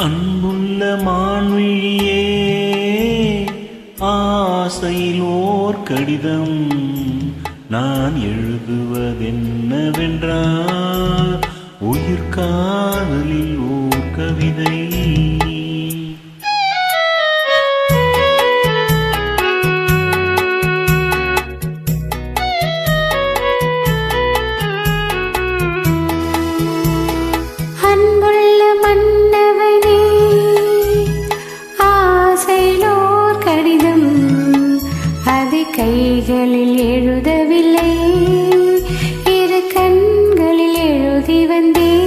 அன்புள்ள மான்விழியே, ஆசையில் ஓர் கடிதம் நான் எழுதுவதென்னவென்றால், உயிர் காதலில் ஓர் கவிதை. கைகளில் எழுதவில்லை, இரு கண்களில் எழுதி வந்தேன்.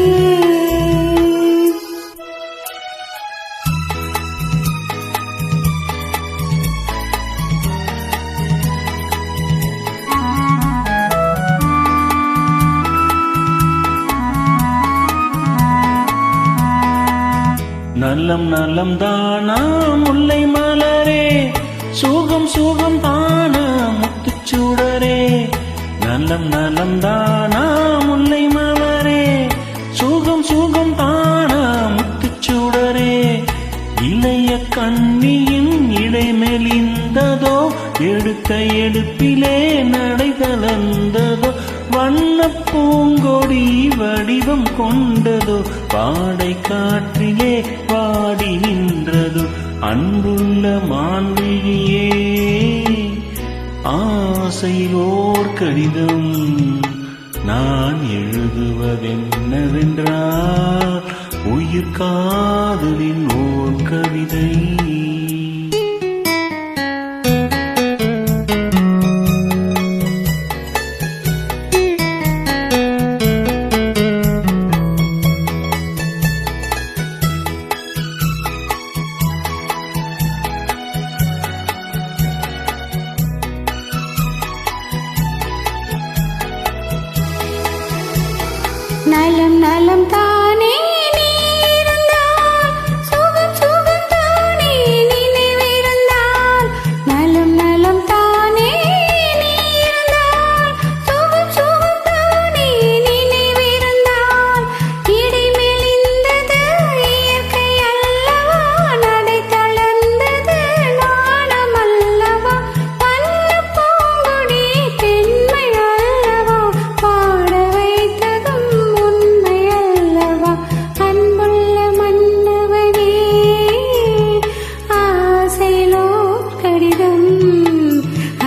நலம் நலம் தானா முல்லை மலரே, சுகம் சுகம் தானா முத்துச்சூடரே. நலம் நலம் தானா முல்லை மலரே, சுகம் சுகம் தானா முத்துச்சூடரே. இளைய கண்ணியின் இடைமெலிந்ததோ, எடுக்க எடுப்பிலே நடை தளர்ந்ததோ. வண்ண பூங்கொடி வடிவம் கொண்டதோ, பாடை காற்றிலே பாடி நின்றதோ. அன்புள்ள மான்விழியே, ஆசையில் ஓர் கடிதம் நான் எழுதுவதென்னவென்றால், உயிர் காதலின் ஓர் கவிதை. நலம் நலம் தானே நீ இருந்தால், சுகம் சுகம் தானே நினைவிருந்தால். நலம் நலம் தானே நீ இருந்தால், சுகம் சுகம் தானே நினைவிருந்தால். இடைமெலிந்தது இயற்கை அல்லவா, நடை தளர்ந்தது நாணம் அல்லவா. வண்ண பூங்கொடி பெண்மை அல்லவா, பாட வைத்ததும் உண்மை அல்லவா. அன்புள்ள மன்னவனே, ஆசையிலோ கடிதம்,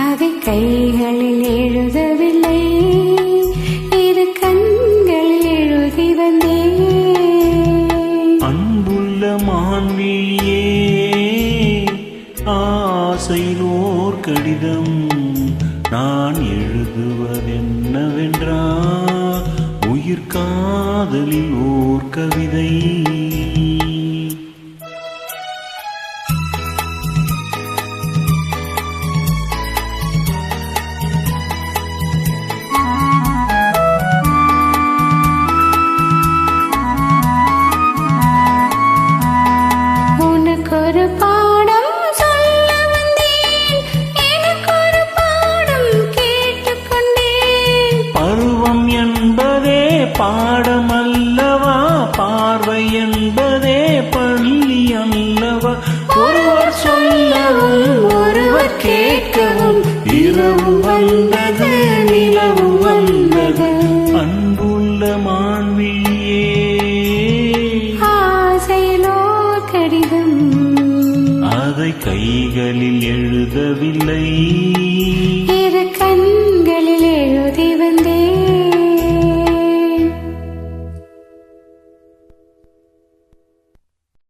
அதை கைகளில் எழுதவில்லை, இரு கண்களில் எழுதி வந்தேன். அன்புள்ள மான்விழியே, ஆசையில் ஓர் கடிதம் நான் எழுதுவதென்னவென்றால், உயிர் காதலில் ஓர் கவிதை. உனக்கொரு பாடம் சொல்ல வந்தேன், எனக்கொரு பாடம் கேட்டுக்கொண்டேன். பருவம் என்பதே பாடமல்லவா, பார்வை என்பதே பள்ளி அல்லவா. ஒருவர் சொல்லவும் ஒருவர் கேட்கவும், இரவு வந்தது நிலவு வந்தது. அன்புள்ள மான்விழியே, ஆசையிலோ கடிதம், அதை கைகளில் எழுதவில்லை,